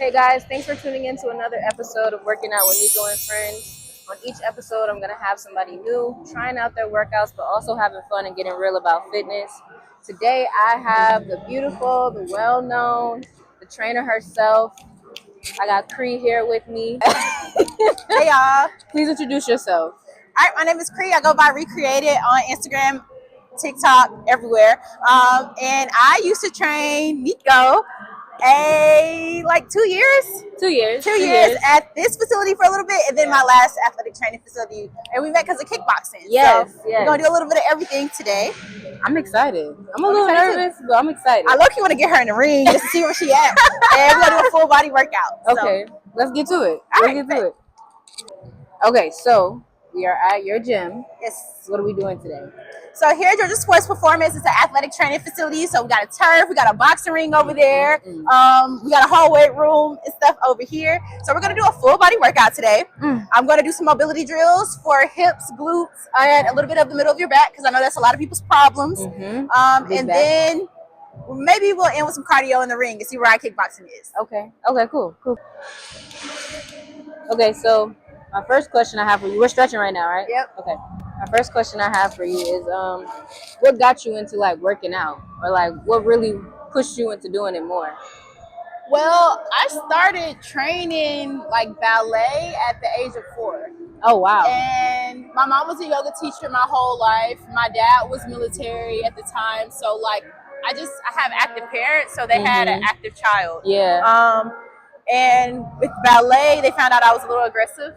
Hey guys, thanks for tuning in to another episode of Working Out with Nico and Friends. On each episode, I'm going to have somebody new trying out their workouts, but also having fun and getting real about fitness. Today, I have the beautiful, the well-known, the trainer herself. I got Cree here with me. Hey y'all. Please introduce yourself. All right, my name is Cree. I go by Recreated on Instagram, TikTok, everywhere. And I used to train Nico like 2 years. 2 years. 2 years at this facility for a little bit, and then my last athletic training facility. And we met because of kickboxing. Yes, so yes. We're gonna do a little bit of everything today. I'm excited. I'm a little nervous, but I'm excited. I low-key want to get her in the ring just to see where she at. And we're gonna do a full body workout. Okay, let's get to it. Let's get to it. Okay, so we are at your gym. Yes. What are we doing today? So here at Georgia Sports Performance, it's an athletic training facility. So we got a turf, we got a boxing ring over there. We got a whole weight room and stuff over here. So we're gonna do a full body workout today. I'm gonna do some mobility drills for hips, glutes, and a little bit of the middle of your back because I know that's a lot of people's problems. And then maybe we'll end with some cardio in the ring and see where our kickboxing is. Okay, cool. Okay, so my first question I have for you, we're stretching right now, right? Yep. Okay. My first question I have for you is what got you into like working out, or like what really pushed you into doing it more? Well, I started training like ballet at the age of 4. Oh wow. And my mom was a yoga teacher my whole life. My dad was military at the time, so like I have active parents, so they had an active child. Yeah. And with ballet, they found out I was a little aggressive.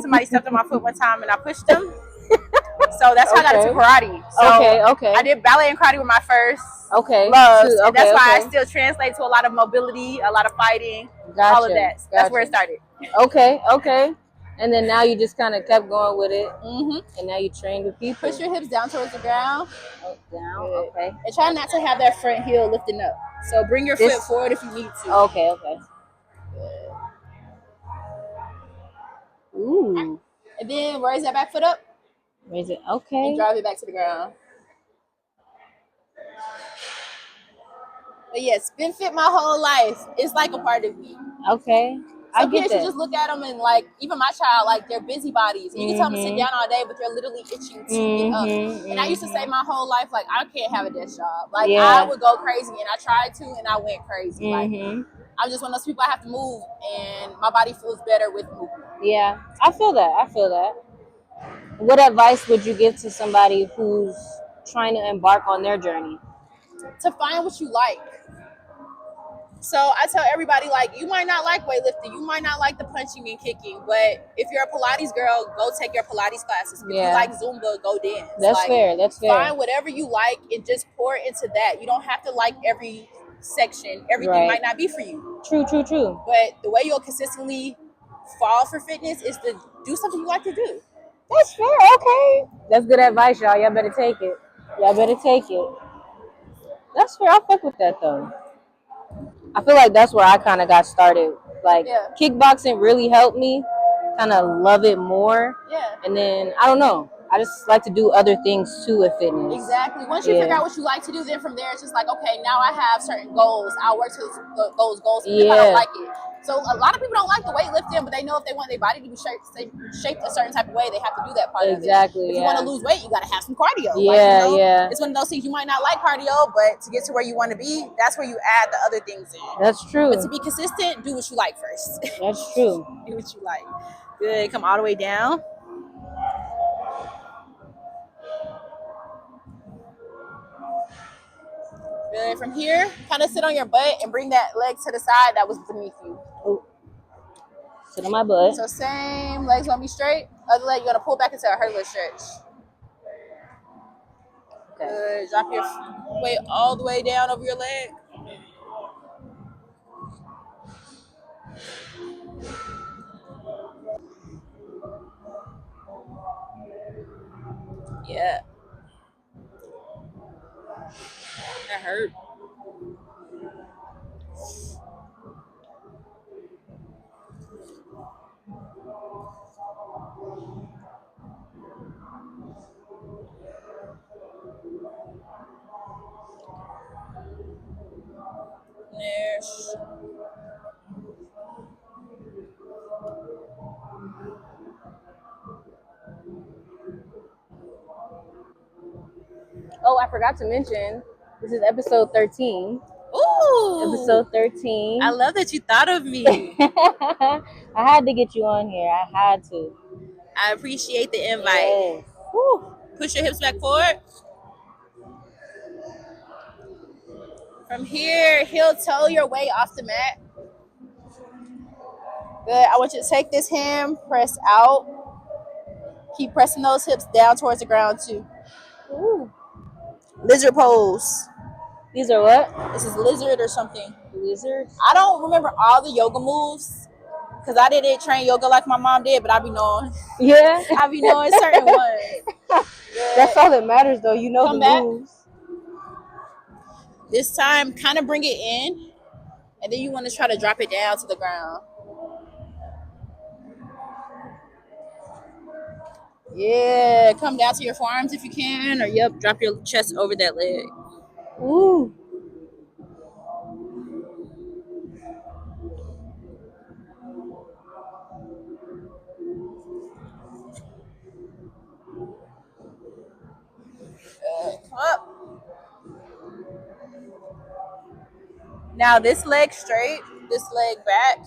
Somebody stepped on my foot one time and I pushed them. So that's how I got into karate. So okay. I did ballet and karate with my first loves. And that's why I still translate to a lot of mobility, a lot of fighting, all of that. That's where it started. Okay. And then now you just kind of kept going with it. And now you train with people. Push your hips down towards the ground. Down, okay. And try not to have that front heel lifting up. So bring your foot forward if you need to. Okay. Ooh. And then raise that back foot up. Raise it. Okay. And drive it back to the ground. But yeah, spin fit my whole life. It's like a part of me. Okay. Some kids, you just look at them and like, even my child, like they're busybodies. And you can tell them to sit down all day, but they're literally itching to get up. And I used to say my whole life, like, I can't have a desk job. Like, I would go crazy, and I tried to, and I went crazy. Like, I'm just one of those people I have to move, and my body feels better with movement. Yeah, I feel that. What advice would you give to somebody who's trying to embark on their journey? To find what you like. So I tell everybody, like, you might not like weightlifting, you might not like the punching and kicking, but if you're a Pilates girl, go take your Pilates classes. If you like Zumba, go dance. That's fair. Find whatever you like and just pour into that. You don't have to like every section. Everything might not be for you. True. But the way you'll consistently fall for fitness is to do something you like to do. That's fair. Okay. That's good advice, y'all. Y'all better take it. That's fair. I'll fuck with that, though. I feel like that's where I kind of got started. Like, kickboxing really helped me kind of love it more. Yeah. And then, I don't know. I just like to do other things too with fitness. Exactly. Once you figure out what you like to do, then from there it's just like, okay, now I have certain goals. I'll work to those goals if I don't like it. So a lot of people don't like the weightlifting, but they know if they want their body to be shaped a certain type of way, they have to do that part of it. Exactly. If you want to lose weight, you got to have some cardio. It's one of those things you might not like cardio, but to get to where you want to be, that's where you add the other things in. That's true. But to be consistent, do what you like first. That's true. Do what you like. Good. Come all the way down. Good. From here, kind of sit on your butt and bring that leg to the side that was beneath you. Sit on my butt. So same, legs gonna be straight. Other leg, you're gonna pull back into a hurdler stretch. Okay. Good. Drop your weight all the way down over your leg. Yeah. That hurt. I forgot to mention, this is episode 13. Ooh. Episode 13. I love that you thought of me. I had to get you on here. I had to. I appreciate the invite. Yes. Woo. Push your hips back forward. From here, heel toe your way off the mat. Good. I want you to take this hand, press out. Keep pressing those hips down towards the ground too. Ooh. Lizard pose. These are what? This is lizard or something. Lizards? I don't remember all the yoga moves because I didn't train yoga like my mom did, but I be knowing. Yeah. I be knowing certain ones. That's all that matters, though. You know Come the back. moves. This time, kind of bring it in, and then you want to try to drop it down to the ground. Yeah, come down to your forearms if you can, or yep, drop your chest over that leg. Ooh. Up. Now this leg straight, this leg back.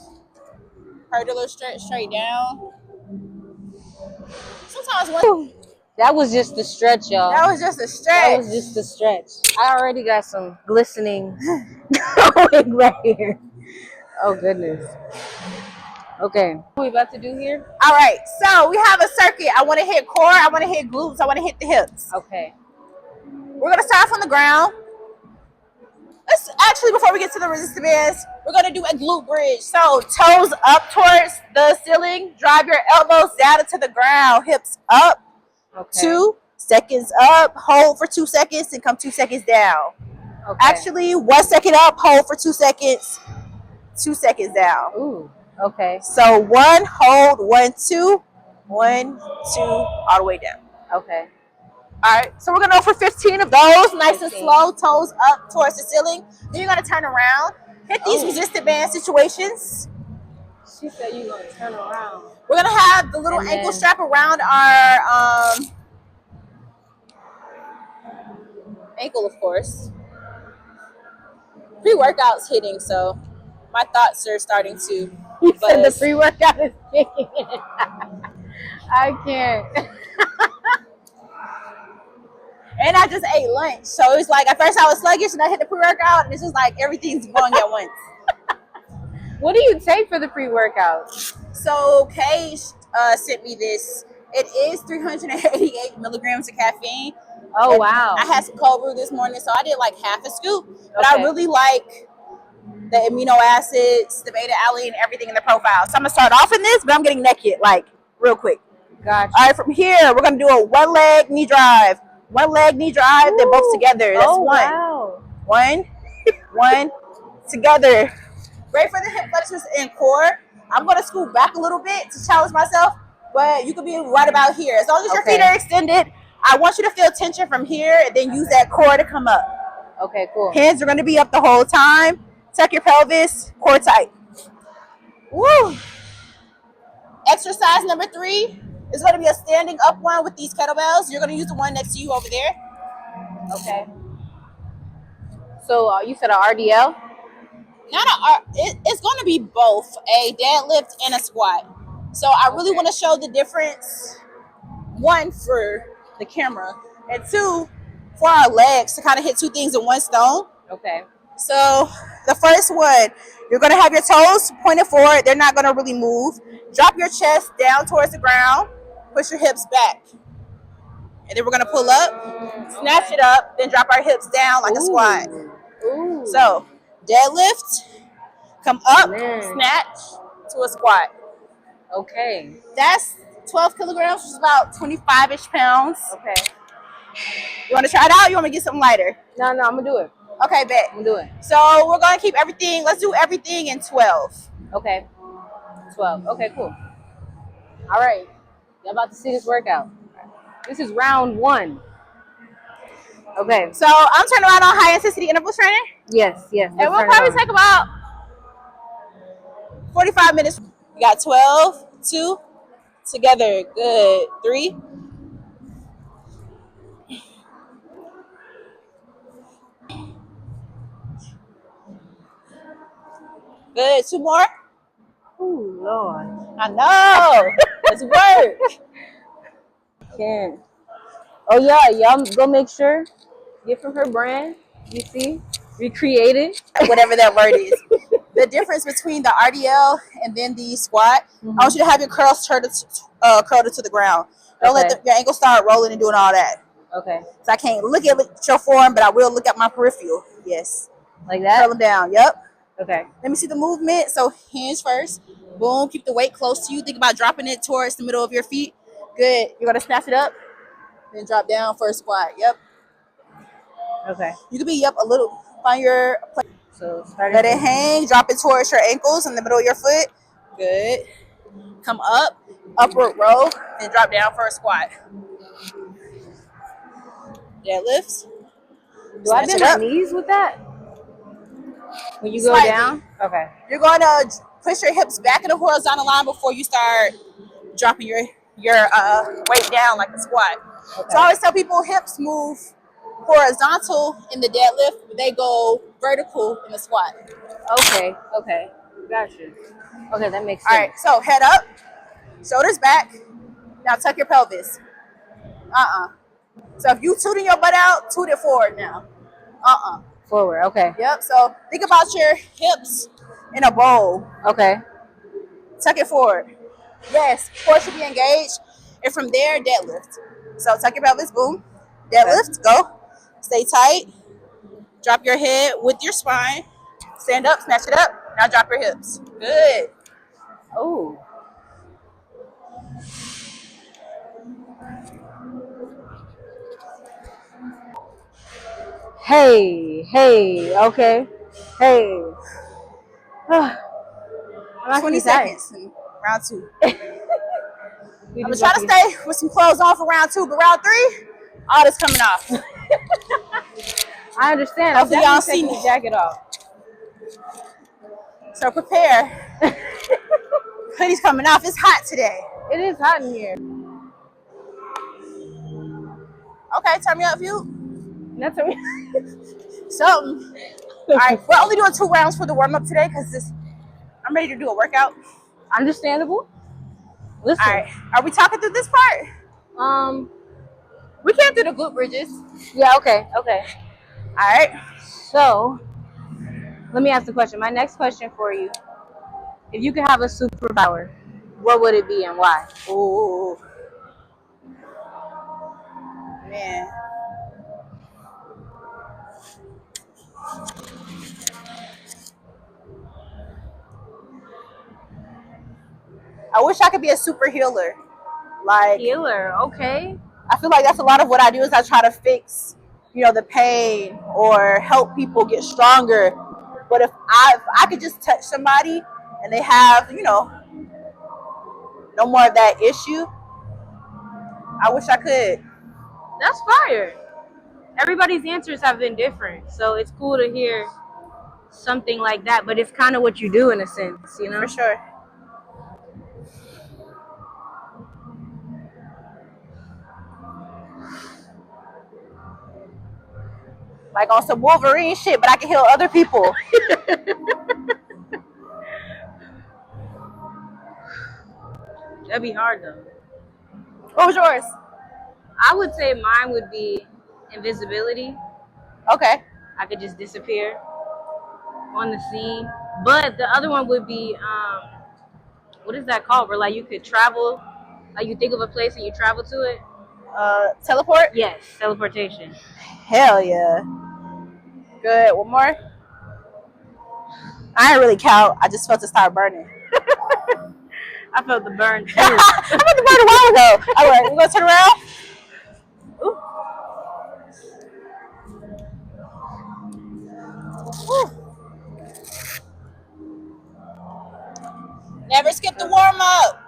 Hurdler straight down. Sometimes one. That was just the stretch, y'all. That was just a stretch. That was just the stretch. I already got some glistening going right here. Oh, goodness. Okay. What are we about to do here? All right. So we have a circuit. I want to hit core. I want to hit glutes. I want to hit the hips. Okay. We're going to start from the ground. Let's actually, before we get to the resistance bands, we're going to do a glute bridge. So toes up towards the ceiling. Drive your elbows down into the ground. Hips up. Okay. 2 seconds up. Hold for 2 seconds and come 2 seconds down. Okay. Actually, 1 second up. Hold for 2 seconds. 2 seconds down. Ooh. Okay. So 1, hold, 1, 2, 1, 2, all the way down. Okay. All right, so we're gonna go for 15 of those, nice 15. and slow, toes up towards the ceiling. Then you're gonna turn around, hit these resistant band situations. She said you're gonna turn around. We're gonna have the little ankle strap around our ankle, of course. Pre-workout's hitting, so my thoughts are starting to. You said the pre-workout is kicking in. I can't. And I just ate lunch. So it was like, at first I was sluggish and I hit the pre-workout and it's just like everything's going at once. What do you take for the pre-workout? So Kay sent me this. It is 388 milligrams of caffeine. Oh, and wow. I had some cold brew this morning, so I did like half a scoop. But I really like the amino acids, the beta alanine, everything in the profile. So I'm going to start off in this, but I'm getting naked, like, real quick. Gotcha. All right, from here, we're going to do a one leg knee drive. One leg knee drive, they're both together. That's one. Wow. One, together. Great for the hip flexors and core. I'm going to scoot back a little bit to challenge myself, but you could be right about here. As long as your feet are extended, I want you to feel tension from here and then use that core to come up. Okay, cool. Hands are going to be up the whole time. Tuck your pelvis, core tight. Woo! Exercise number 3 is going to be a standing up one with these kettlebells. You're going to use the one next to you over there. Okay. So you said a RDL? It's going to be both a deadlift and a squat. So I really want to show the difference. 1, for the camera, and 2, for our legs to kind of hit 2 things in one stone. Okay. So the first one, you're going to have your toes pointed forward. They're not going to really move. Drop your chest down towards the ground. Push your hips back. And then we're going to pull up, snatch it up, then drop our hips down like a squat. Ooh. So deadlift, come up, snatch to a squat. Okay. That's 12 kilograms, which is about 25-ish pounds. Okay. You want to try it out? You want me to get something lighter? No, I'm going to do it. Okay, bet. I'm going to do it. So we're going to keep everything. Let's do everything in 12. Okay. 12. Okay, cool. All right. Y'all about to see this workout. This is round 1. Okay. So I'm turning around on high intensity interval training. Yes. And we'll probably take about 45 minutes. You got 12, 2, together. Good. 3. Good. 2 more. Ooh, Lord. I know. Let's work. Can't. Oh, yeah. Y'all go make sure. Get from her brand. You see? Recreated. Whatever that word is. The difference between the RDL and then the squat, I want you to have your curls curled to the ground. Don't let your ankles start rolling and doing all that. Okay. So I can't look at your form, but I will look at my peripheral. Yes. Like that? Curl them down. Yep. Okay. Let me see the movement. So hands first. Boom. Keep the weight close to you. Think about dropping it towards the middle of your feet. Good. You're going to snatch it up. Then drop down for a squat. Yep. Okay. You can be a little. Find your place. So start. Let it hang. Drop it towards your ankles in the middle of your foot. Good. Come up. Upward row. And drop down for a squat. Deadlifts. Do I bend my knees with that? When you go down? Okay. You're going to push your hips back in the horizontal line before you start dropping your weight down like a squat. Okay. So I always tell people hips move horizontal in the deadlift, but they go vertical in the squat. Okay. Okay. Gotcha. Okay, that makes sense. All right. So head up, shoulders back. Now tuck your pelvis. So if you tooting your butt out, toot it forward now. Forward. Okay. Yep. So think about your hips in a bowl. Okay. Tuck it forward. Yes. Core should be engaged. And from there, deadlift. So tuck your pelvis. Boom. Deadlift. Okay. Go. Stay tight. Drop your head with your spine. Stand up. Snatch it up. Now drop your hips. Good. Oh. Hey, okay. Hey. 20 seconds. Round 2. I'm going to try to stay with some clothes on for round 2, but round 3, all this coming off. I understand. Hopefully y'all see the jacket off. So prepare. Hoodie's coming off. It's hot today. It is hot in here. Okay, turn me up, view. Not turn me. Something. All right, we're only doing 2 rounds for the warm up today because I'm ready to do a workout. Understandable. Listen. All right, are we talking through this part? We can't do the glute bridges. Yeah. Okay. Okay. All right. So, let me ask the question. My next question for you: if you could have a superpower, what would it be and why? Ooh. Man. I wish I could be a super healer. Like healer, okay. I feel like that's a lot of what I do is I try to fix, the pain or help people get stronger. But if I could just touch somebody and they have, no more of that issue, I wish I could. That's fire. Everybody's answers have been different, so it's cool to hear something like that. But it's kind of what you do in a sense, For sure. Like on some Wolverine shit, but I can heal other people. That'd be hard though. What was yours? I would say mine would be invisibility. Okay. I could just disappear on the scene. But the other one would be, what is that called? Where like you could travel, like you think of a place and you travel to it. Teleport? Yes, teleportation. Hell yeah. Good. One more. I didn't really count. I just felt it start burning. I felt the burn too. I felt the burn a while ago. All right, we're gonna turn around. Ooh. Ooh. Never skip the warm up.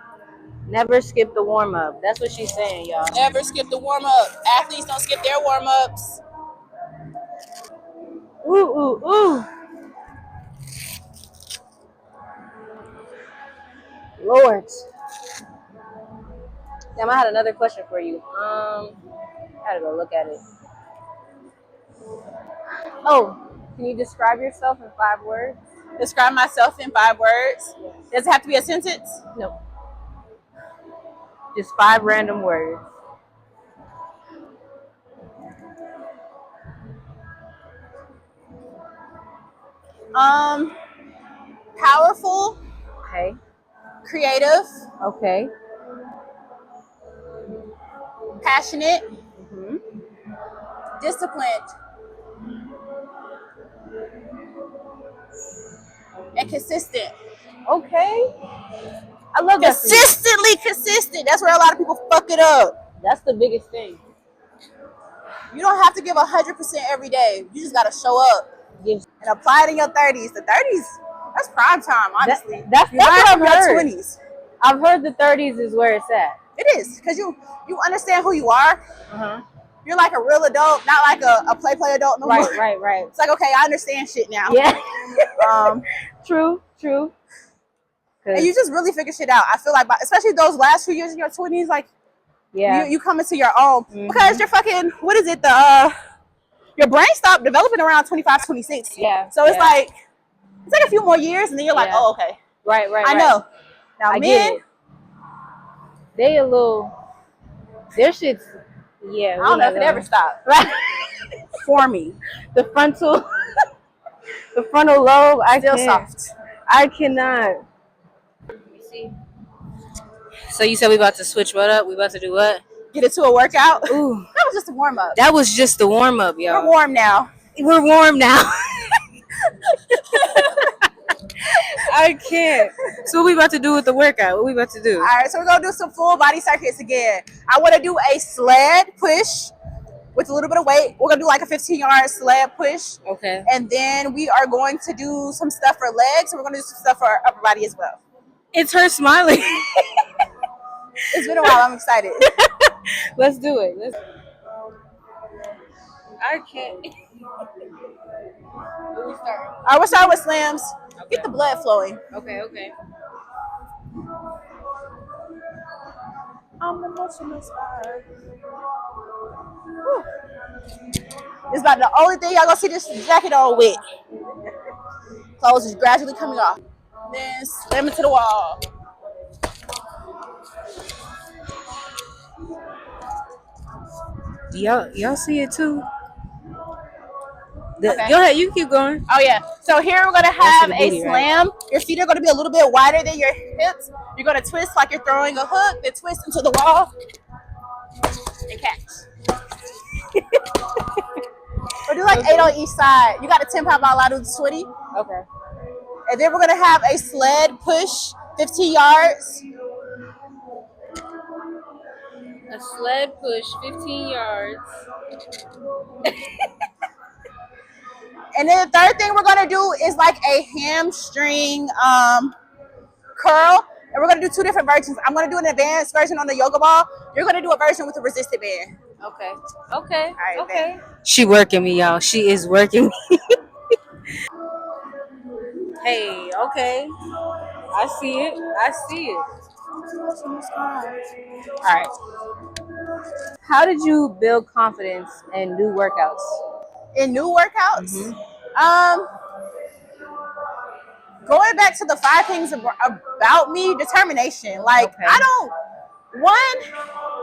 Never skip the warm up. That's what she's saying, y'all. Never skip the warm up. Athletes don't skip their warm ups. Ooh, ooh, ooh. Lord. Damn, I had another question for you. I had to go look at it. Oh, can you describe yourself in 5 words? Describe myself in 5 words. Does it have to be a sentence? No. Just 5 random words. Powerful, Okay. creative, Okay. passionate, Hmm. disciplined, and consistent. Okay. I love that for you. Consistently consistent. That's where a lot of people fuck it up. That's the biggest thing. You don't have to give 100% every day. You just gotta show up Gives and apply it in your 30s. The 30s, that's prime time, honestly. that's You're what learning I've from your heard. 20s. I've heard the 30s is where it's at. It is, because you understand who you are. Uh-huh. You're like a real adult, not like a play adult no more. Right. It's like, okay, I understand shit now. Yeah. Um, True. and you just really figure shit out. I feel like, especially those last few years in your 20s, like, yeah. you come into your own. Because you're fucking, what is it, your brain stopped developing around 25, 26. Yeah. So it's like a few more years, and then you're like, oh, okay. Right. I know. Now, I men, get it. They a little, their shit's, yeah. I don't know if it ever stopped. Right. For me. The frontal lobe, Still soft. I cannot. Let me see. So you said we about to switch what up? We about to do what? Get into a workout. Ooh. That was just a warm up. That was just the warm up, y'all. We're warm now. We're warm now. I can't. So what we about to do with the workout? What we about to do? All right, so we're gonna do some full body circuits again. I want to do a sled push with a little bit of weight. We're gonna do like a 15-yard sled push. Okay. And then we are going to do some stuff for legs, and we're gonna do some stuff for our upper body as well. It's her smiling. It's been a while. I'm excited. Let's do it. I can't. All right, we'll start with slams. Okay. Get the blood flowing. Okay. I'm emotional side. It's about the only thing y'all gonna see this jacket on with. Clothes is gradually coming off. Then slam it to the wall. Y'all see it too? Okay. Go ahead, you keep going. Oh yeah. So here we're gonna have a booty, slam. Right? Your feet are gonna be a little bit wider than your hips. You're gonna twist like you're throwing a hook, then twist into the wall and catch. We'll do like 8 on each side. You got a 10-pound ball, I'll do the 20. Okay. And then we're gonna have a sled push, 15 yards. A sled push, 15 yards. And then the third thing we're gonna do is like a hamstring curl. And we're gonna do 2 different versions. I'm gonna do an advanced version on the yoga ball. You're gonna do a version with a resisted band. Okay. All right, Okay. She working me, y'all. She is working me. Hey, okay. I see it. All right. How did you build confidence in new workouts? In new workouts, going back to the 5 things about me, determination. Like, Okay.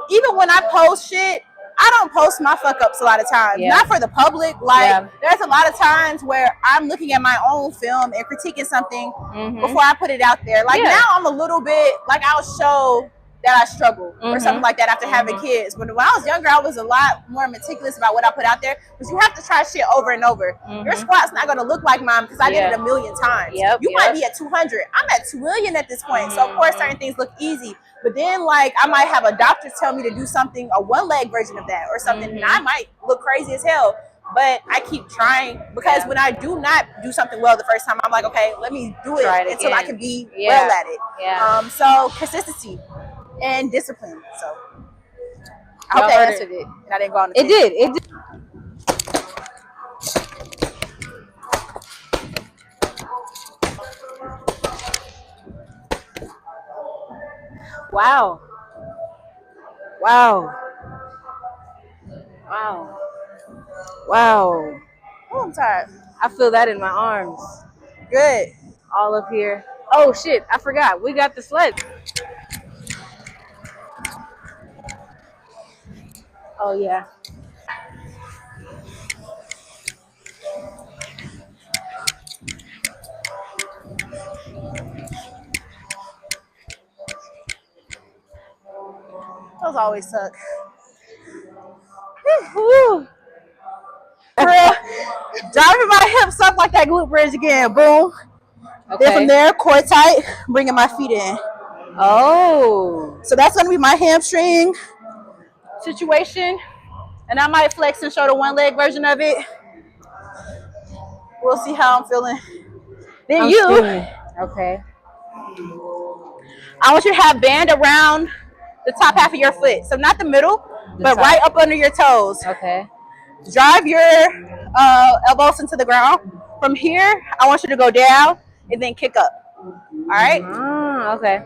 Even when I post shit, I don't post my fuck ups a lot of times. Yeah. Not for the public. Like, there's a lot of times where I'm looking at my own film and critiquing something before I put it out there. Like, now I'm a little bit, like, I'll show that I struggle or something like that after having kids. But when I was younger, I was a lot more meticulous about what I put out there. Because you have to try shit over and over. Your squat's not going to look like mine because I did it a million times. You might be at 200. I'm at 2 million at this point. So, of course, certain things look easy. But then, like, I might have a doctor tell me to do something, a one-leg version of that or something, and I might look crazy as hell. But I keep trying because when I do not do something well the first time, I'm like, okay, let me do it until I can be well at it. So consistency and discipline. So I hope that answered it, and I didn't go on the It did. Wow. Oh, I'm tired. I feel that in my arms. Good. All up here. Oh shit, I forgot. We got the sled. Oh yeah. Those always suck. Woo. Real. Driving my hips up like that glute bridge again. Boom. Okay. Then from there, core tight, bringing my feet in. Oh. So that's gonna be my hamstring situation. And I might flex and show the one leg version of it. We'll see how I'm feeling. Then I'm you, spinning. Okay. I want you to have band around the top half of your foot. So not the middle, but top. right up under your toes. Okay. Drive your elbows into the ground. From here, I want you to go down and then kick up. All right? Okay.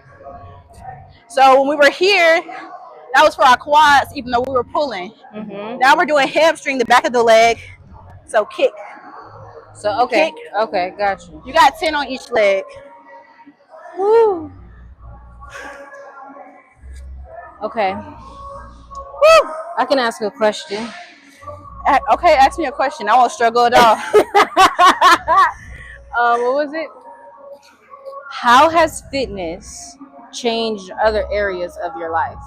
So when we were here, that was for our quads, even though we were pulling. Now we're doing hamstring, the back of the leg. So kick. So, okay. Kick. Okay, got you. You got 10 on each leg. Woo. Okay. Woo. I can ask a question. Okay, ask me a question. I won't struggle at all. What was it? How has fitness changed other areas of your life?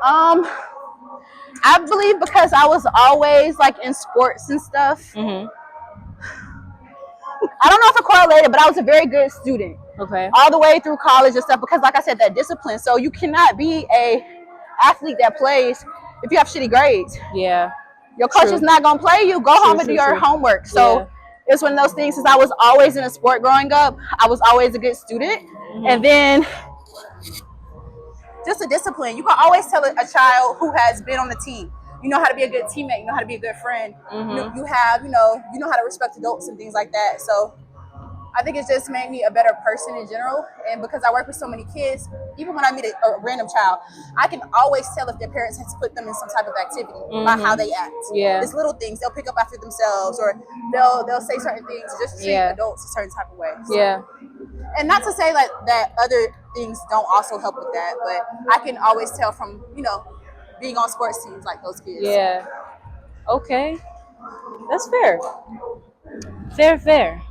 I believe because I was always like in sports and stuff. I don't know if it correlated, but I was a very good student. Okay. All the way through college and stuff because, like I said, that discipline. So you cannot be a athlete that plays if you have shitty grades. Yeah. Your coach is not gonna play you. Go home and do your homework. So it's one of those things. Since I was always in a sport growing up, I was always a good student, and then just a discipline. You can always tell a child who has been on the team. You know how to be a good teammate. You know how to be a good friend. You have, you know how to respect adults and things like that. So I think it's just made me a better person in general. And because I work with so many kids, even when I meet a random child, I can always tell if their parents has put them in some type of activity by how they act. Yeah. It's little things. They'll pick up after themselves, or they'll say certain things, just treat adults a certain type of way. So, Yeah. and not to say like that other things don't also help with that, but I can always tell from, being on sports teams like those kids. Yeah. Okay. That's fair. Fair.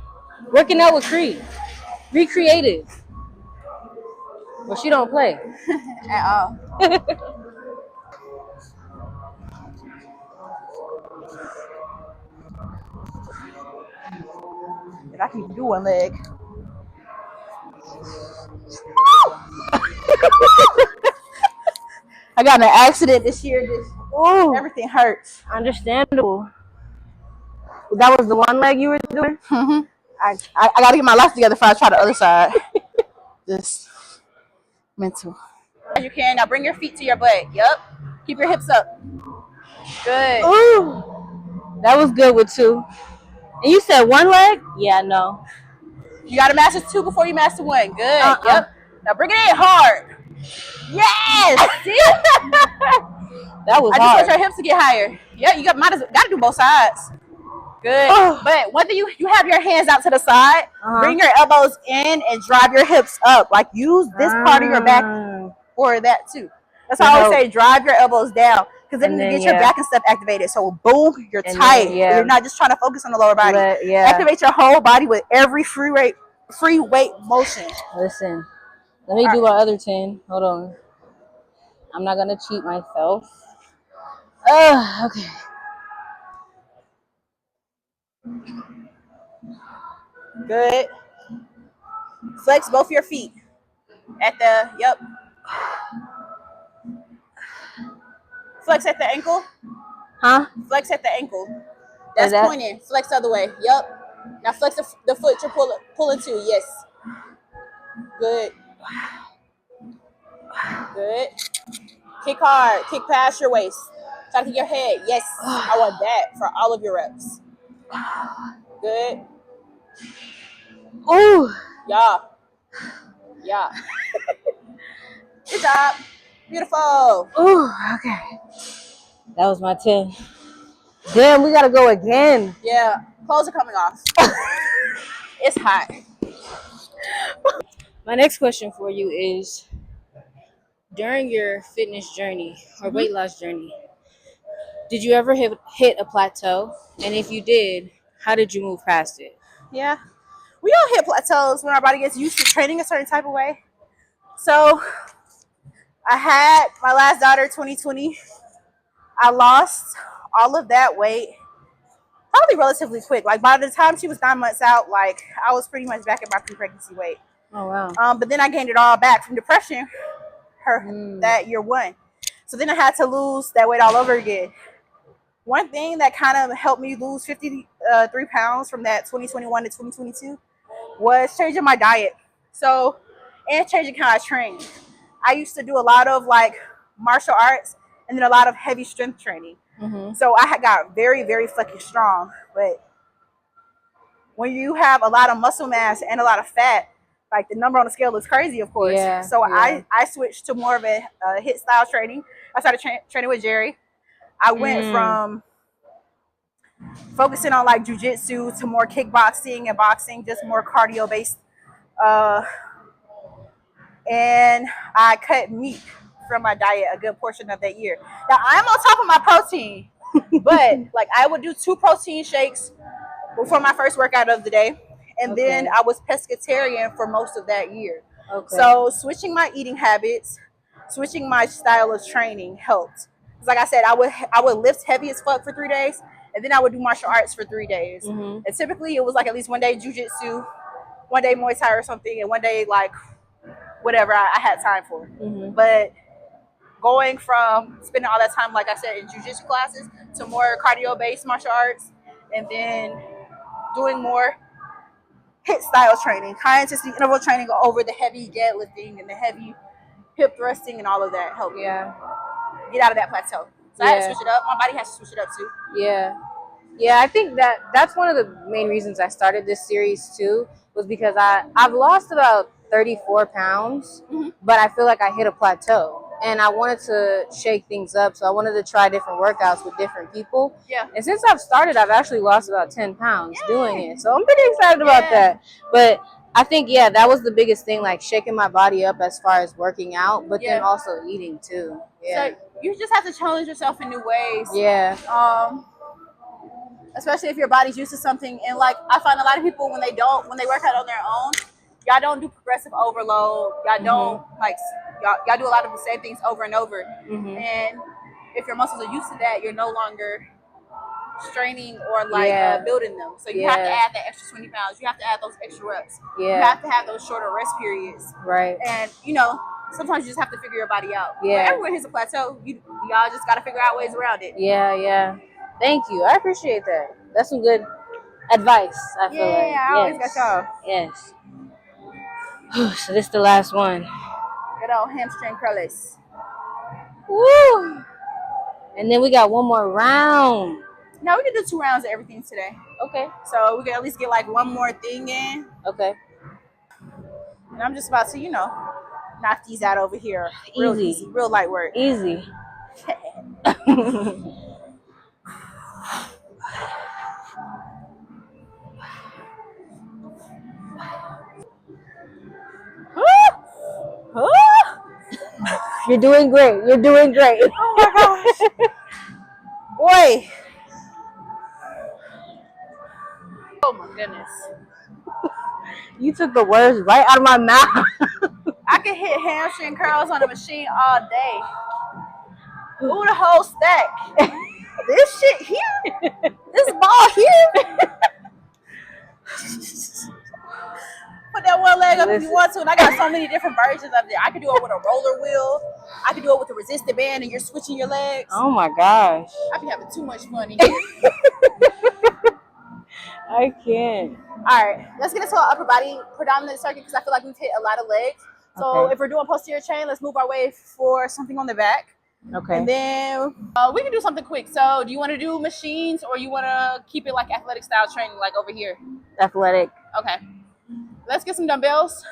Working out with Cree. Be creative. Well, she don't play. At all. If I can do one leg. I got in an accident this year. Everything hurts. Understandable. That was the one leg you were doing? I got to get my life together before I try the other side. Just mental. As you can. Now bring your feet to your butt. Yep. Keep your hips up. Good. Ooh. That was good with two. And you said one leg? Yeah, no. You got to master two before you master one. Good. Yep. Now bring it in hard. Yes. See? That was I hard. just want your hips to get higher. Yeah, you got to do both sides. Good. But whether you have your hands out to the side, bring your elbows in and drive your hips up. Like use this part of your back for that too. That's why I always say drive your elbows down, because then you get your back and stuff activated. So boom, you're tight. You're not just trying to focus on the lower body. Activate your whole body with every free weight motion. Listen, let me do my other 10. Hold on. I'm not gonna cheat myself. Okay. Good. Flex both your feet at the Flex at the ankle. Huh? Flex at the ankle. That's pointing. Flex the other way. Yep. Now flex the foot you're pulling to. Yes. Good. Good. Kick hard. Kick past your waist. Try to kick your head. Yes. I want that for all of your reps. Good. Ooh. Yeah. Good job. Beautiful. Ooh, okay. That was my 10. Damn, we gotta go again. Yeah. Clothes are coming off. It's hot. My next question for you is, during your fitness journey or weight loss journey, did you ever hit a plateau? And if you did, how did you move past it? Yeah. We all hit plateaus when our body gets used to training a certain type of way. So I had my last daughter 2020. I lost all of that weight probably relatively quick. Like by the time she was 9 months out, like I was pretty much back at my pre-pregnancy weight. Oh wow. But then I gained it all back from depression that year one. So then I had to lose that weight all over again. One thing that kind of helped me lose 53 pounds from that 2021 to 2022 was changing my diet. So, and changing how I trained. I used to do a lot of like martial arts and then a lot of heavy strength training. So I had got very, very fucking strong. But when you have a lot of muscle mass and a lot of fat, like the number on the scale is crazy, of course. Yeah, so yeah. I switched to more of a HIIT style training. I started training with Jerry. I went from focusing on like jujitsu to more kickboxing and boxing, just more cardio based. And I cut meat from my diet a good portion of that year. Now I'm on top of my protein, but like I would do 2 protein shakes before my first workout of the day. And then I was pescatarian for most of that year. So switching my eating habits, switching my style of training helped. Like I said, I would lift heavy as fuck for 3 days, and then I would do martial arts for 3 days. And typically it was like at least one day jujitsu, one day Muay Thai or something, and one day like whatever I had time for. But going from spending all that time, like I said, in jujitsu classes to more cardio-based martial arts, and then doing more HIIT style training, high intensity interval training over the heavy deadlifting and the heavy hip thrusting and all of that helped me get out of that plateau. So I had to switch it up. My body has to switch it up too. Yeah, I think that's one of the main reasons I started this series too, was because I've lost about 34 pounds, but I feel like I hit a plateau. And I wanted to shake things up, so I wanted to try different workouts with different people. And since I've started, I've actually lost about 10 pounds doing it. So I'm pretty excited about that. But I think, that was the biggest thing, like shaking my body up as far as working out, but then also eating too. So you just have to challenge yourself in new ways. Especially if your body's used to something. And like I find a lot of people when they work out on their own, y'all don't do progressive overload. Y'all don't like y'all do a lot of the same things over and over. And if your muscles are used to that, you're no longer straining or like building them. So you have to add that extra 20 pounds. You have to add those extra reps. You have to have those shorter rest periods. And sometimes you just have to figure your body out. But everyone hits a plateau. Y'all just got to figure out ways around it. Thank you. I appreciate that. That's some good advice, I feel like. I always got y'all. Yes. So this is the last one. Good old hamstring curlers. Woo! And then we got one more round. No, we can do 2 rounds of everything today. Okay. So we can at least get like one more thing in. Okay. And I'm just about to, knock these out over here. Real easy. Real light work. Easy. You're doing great. You're doing great. Oh my gosh. Boy. Oh my goodness. You took the words right out of my mouth. I can hit hamstring curls on a machine all day. Ooh, the whole stack. This shit here. This ball here. Put that one leg up if you want to, and I got so many different versions of it. I can do it with a roller wheel. I can do it with a resistant band, and you're switching your legs. Oh my gosh! I be having too much fun in here. I can't. All right, let's get into our upper body predominant circuit because I feel like we've hit a lot of legs. So if we're doing posterior chain, let's move our way for something on the back. Okay. And then we can do something quick. So do you want to do machines or you want to keep it like athletic style training, like over here? Athletic. Okay. Let's get some dumbbells.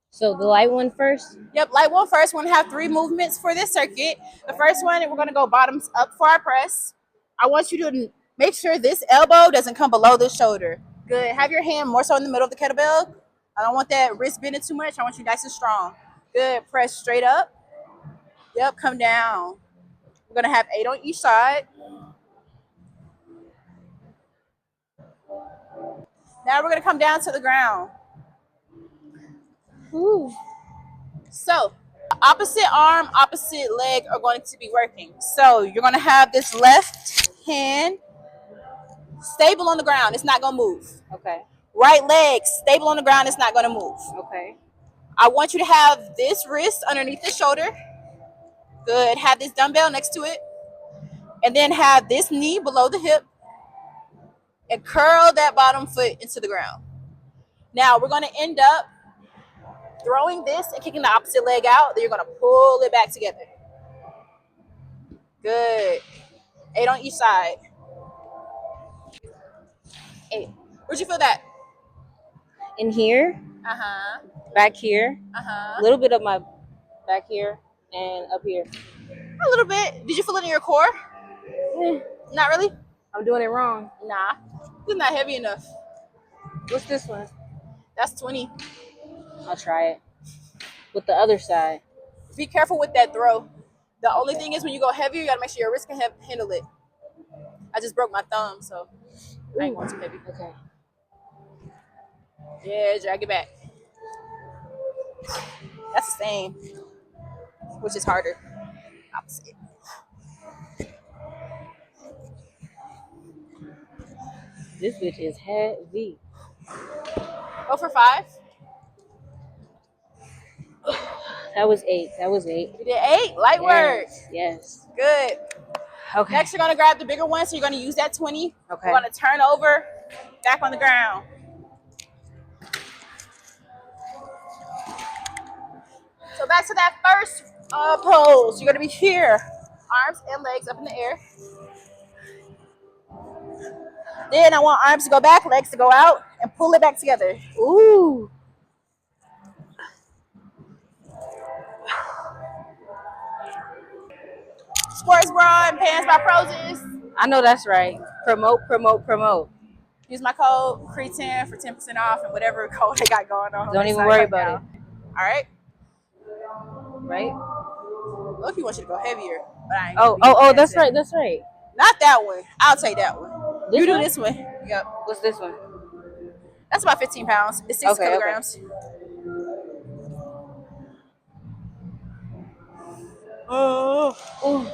So the light one first? Yep, light one first. We're going to have 3 movements for this circuit. The first one, we're going to go bottoms up for our press. I want you to make sure this elbow doesn't come below the shoulder. Good. Have your hand more so in the middle of the kettlebell. I don't want that wrist bending too much. I want you nice and strong. Good. Press straight up. Yep. Come down. We're gonna have 8 on each side. Now we're gonna come down to the ground. Ooh. So, opposite arm, opposite leg are going to be working. So, you're going to have this left hand stable on the ground. It's not going to move. Okay. Right leg stable on the ground. It's not going to move. Okay. I want you to have this wrist underneath the shoulder. Good. Have this dumbbell next to it. And then have this knee below the hip. And curl that bottom foot into the ground. Now, we're going to end up throwing this and kicking the opposite leg out. Then you're going to pull it back together. Good. 8 on each side. 8. Where'd you feel that? In here, Uh-huh. back here, Uh-huh. a little bit of my back here, and up here. A little bit. Did you feel it in your core? Not really? I'm doing it wrong. Nah. It's not heavy enough. What's this one? That's 20. I'll try it. With the other side. Be careful with that throw. The only thing is when you go heavier, you got to make sure your wrist can handle it. I just broke my thumb, so I ain't going too heavy. Okay. Yeah, drag it back. That's the same. Which is harder. Opposite. This bitch is heavy. Go for 5. That was 8. That was 8. You did 8. Light work. Yes. Good. Okay. Next, you're going to grab the bigger one. So you're going to use that 20. Okay. We're going to turn over, back on the ground. So back to that first pose. You're going to be here. Arms and legs up in the air. Then I want arms to go back, legs to go out, and pull it back together. Ooh. Sports bra and pants by Prozis. I know that's right. Promote, promote, promote. Use my code Cree10 for 10% off and whatever code they got going on. Don't even worry about it. All right. Right? Look, he wants you to go heavier, but I ain't. Oh, that's right. That's right. Not that one. I'll take that one. This you do one? this one. Yep. What's this one? That's about 15 pounds. It's 6 kilograms. Okay. Oh. Ooh.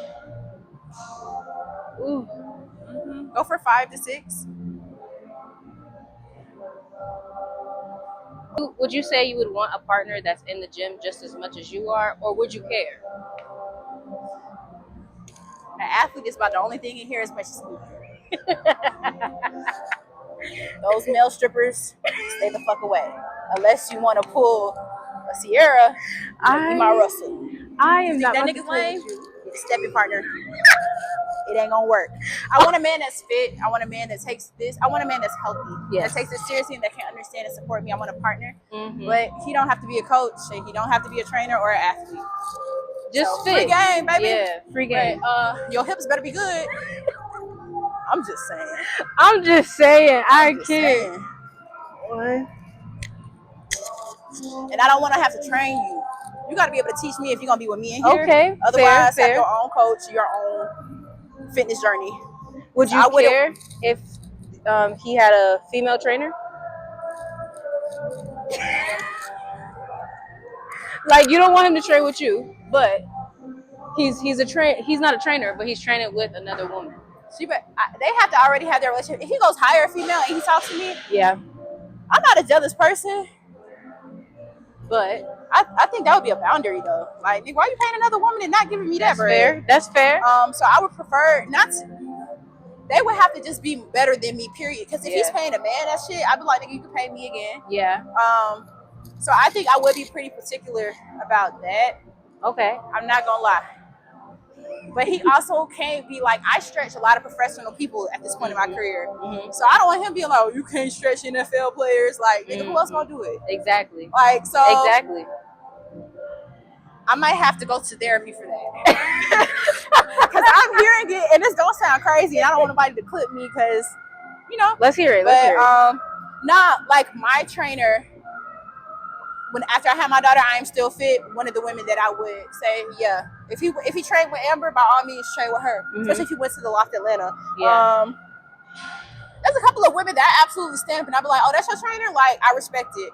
Ooh. Mm-hmm. Go for 5 to 6. Would you say you would want a partner that's in the gym just as much as you are, or would you care? An athlete is about the only thing in here as much as me. Those male strippers, stay the fuck away. Unless you want to pull a Sierra, be my Russell. I am not. That nigga's lame. Get a stepping partner. It ain't gonna work. I want a man that's fit. I want a man that takes this. I want a man that's healthy. Yes. That takes it seriously and that can understand and support me. I want a partner. Mm-hmm. But he don't have to be a coach. He don't have to be a trainer or an athlete. Just fit. Free game, baby. Yeah, free game. But, your hips better be good. I'm just saying. I'm just saying. I just can't. saying. What? And I don't want to have to train you. You got to be able to teach me if you're going to be with me in here. Okay. Otherwise, fair. have your own coach, your own fitness journey. Would you care if he had a female trainer? Like, you don't want him to train with you, but he's not a trainer, but he's training with another woman. They have to already have their relationship. If he goes hire a female and he talks to me, yeah, I'm not a jealous person, but I think that would be a boundary though. Like, why are you paying another woman and not giving me that bread? That's fair. So I would prefer not to. They would have to just be better than me, period. Because if he's paying a man that shit, I'd be like, nigga, you can pay me again. Yeah. So I think I would be pretty particular about that. Okay. I'm not gonna lie. But he also can't be like, I stretch a lot of professional people at this point in my career. Mm-hmm. So I don't want him being like, oh, you can't stretch NFL players. Like, nigga, who else gonna do it? Exactly. Like, so. Exactly. I might have to go to therapy for that. Because I'm hearing it, and this don't sound crazy, and I don't want nobody to clip me because, Let's hear it. Let's hear it. Not like my trainer. When after I had my daughter, I am still fit. One of the women that I would say, yeah, if he trained with Amber, by all means train with her. Especially if he went to the Loft Atlanta. Yeah. There's a couple of women that I absolutely stand up and I'd be like, oh, that's your trainer? Like, I respect it.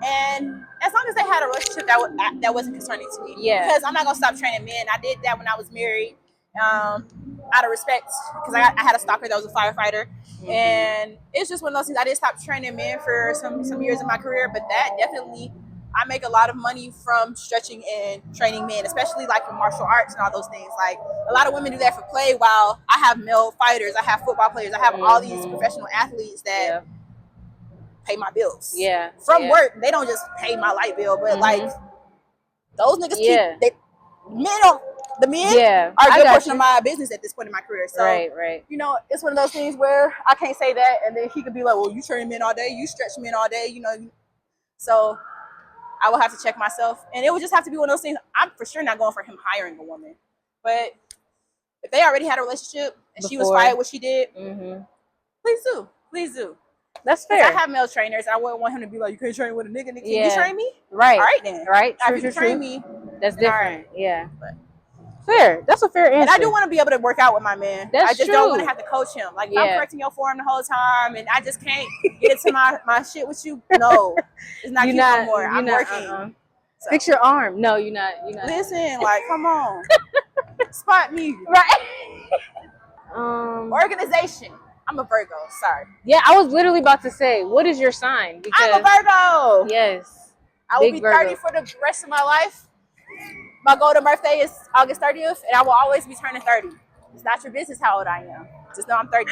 And as long as they had a relationship that wasn't concerning to me. Yeah. Because I'm not going to stop training men. I did that when I was married out of respect because I had a stalker that was a firefighter. And it's just one of those things. I did stop training men for some years in my career, but that definitely, I make a lot of money from stretching and training men, especially like in martial arts and all those things. Like a lot of women do that for play while I have male fighters, I have football players, I have all these professional athletes that pay my bills. Yeah. From work, they don't just pay my light bill, but like those niggas the men are a good portion of my business at this point in my career. So, right. You know, it's one of those things where I can't say that and then he could be like, well, you train men all day, you stretch men all day, you know. So I will have to check myself. And it would just have to be one of those things. I'm for sure not going for him hiring a woman. But if they already had a relationship and she was fired what she did, please do. Please do. That's fair. I have male trainers. I wouldn't want him to be like, you can't train with a nigga. Can you train me? Right. All right then. Right. If you train me, that's different. Right. Yeah. But fair. That's a fair answer. And I do want to be able to work out with my man. That's I just don't want to have to coach him. Like, if I'm correcting your form the whole time and I just can't get into my shit with you, no. It's not cute no more. I'm working. So. Fix your arm. No, you're not. Listen, like, come on. Spot me. Right. Organization. I'm a Virgo. Sorry. Yeah, I was literally about to say, what is your sign? Because I'm a Virgo. Yes. I will be 30 for the rest of my life. My golden birthday is August 30th, and I will always be turning 30. It's not your business how old I am. Just know I'm 30.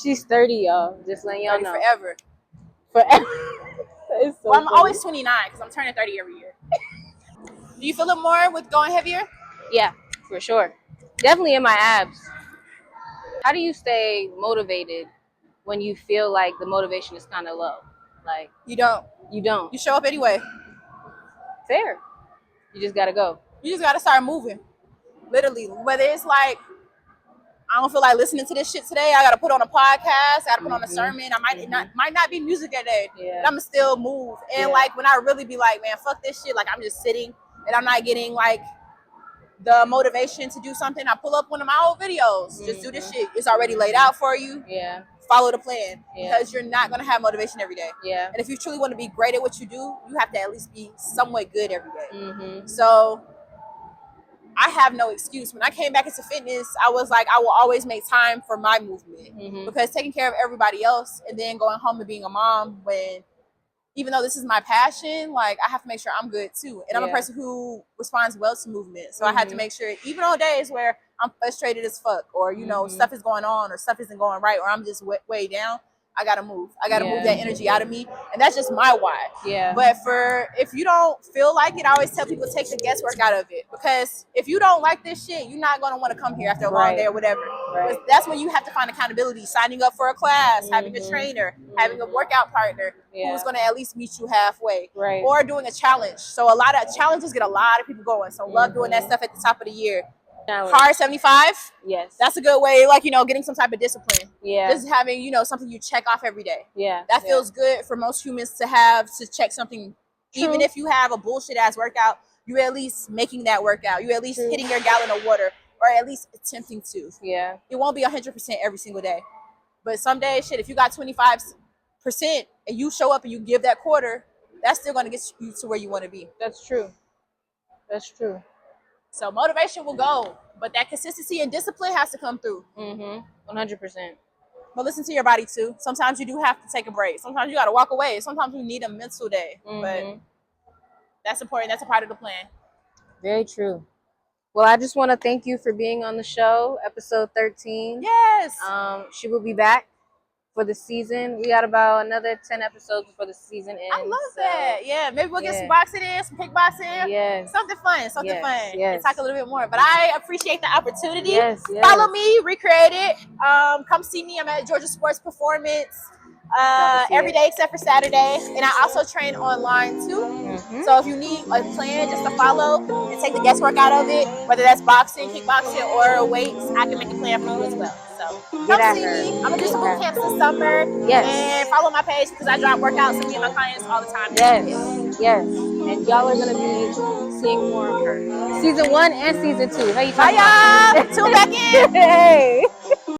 She's 30, y'all. Just letting y'all know. Forever. So well, I'm always 29 because I'm turning 30 every year. Do you feel it more with going heavier? Yeah, for sure. Definitely in my abs. How do you stay motivated when you feel like the motivation is kind of low? Like you don't. You show up anyway. Fair. You just gotta go. You just gotta start moving. Literally, whether it's like I don't feel like listening to this shit today, I gotta put on a podcast, I gotta put on a sermon. I might not be music that day, but I'ma still move. And like when I really be like, man, fuck this shit. Like I'm just sitting and I'm not getting like the motivation to do something. I pull up one of my old videos. Just do this shit. It's already laid out for you. Yeah. Follow the plan because you're not going to have motivation every day. Yeah. And if you truly want to be great at what you do, you have to at least be somewhat good every day. So I have no excuse. When I came back into fitness, I was like, I will always make time for my movement because taking care of everybody else and then going home and being a mom when, even though this is my passion, like I have to make sure I'm good too. And I'm a person who responds well to movement. So I have to make sure, even on days where I'm frustrated as fuck or, you know, stuff is going on or stuff isn't going right or I'm just way down, I gotta move. I gotta move that energy out of me. And that's just my why. Yeah. But if you don't feel like it, I always tell people to take the guesswork out of it. Because if you don't like this shit, you're not gonna want to come here after a long day or whatever. Right. That's when you have to find accountability, signing up for a class, having a trainer, having a workout partner who's gonna at least meet you halfway. Right. Or doing a challenge. So a lot of challenges get a lot of people going. So love doing that stuff at the top of the year. Hard 75. Yes. That's a good way, like, you know, getting some type of discipline. Yeah. Just having, you know, something you check off every day. Yeah. That feels good for most humans to have to check something. True. Even if you have a bullshit ass workout, you at least making that workout. You at least hitting your gallon of water or at least attempting to. Yeah. It won't be 100% every single day. But some days, shit, if you got 25% and you show up and you give that quarter, that's still going to get you to where you want to be. That's true. That's true. So motivation will go, but that consistency and discipline has to come through. 100%. But listen to your body too. Sometimes you do have to take a break. Sometimes you got to walk away. Sometimes you need a mental day. But that's important. That's a part of the plan. Very true. Well, I just want to thank you for being on the show, episode 13. Yes. She will be back for the season. We got about another 10 episodes before the season ends. I love that. Yeah, maybe we'll get some boxing in, some kickboxing. Yes. Something fun. Yes. And talk a little bit more. But I appreciate the opportunity. Yes. Follow me, Recreate It. Come see me. I'm at Georgia Sports Performance. Every day except for Saturday. And I also train online too. So if you need a plan just to follow and take the guesswork out of it, whether that's boxing, kickboxing, or weights, I can make a plan for you as well. So come see me. I'm gonna do some boot camps this summer. And follow my page because I drop workouts to me and my clients all the time. Yes. And y'all are gonna be seeing more of her. Season 1 and season 2. How you Bye y'all. Tune back in. Hey.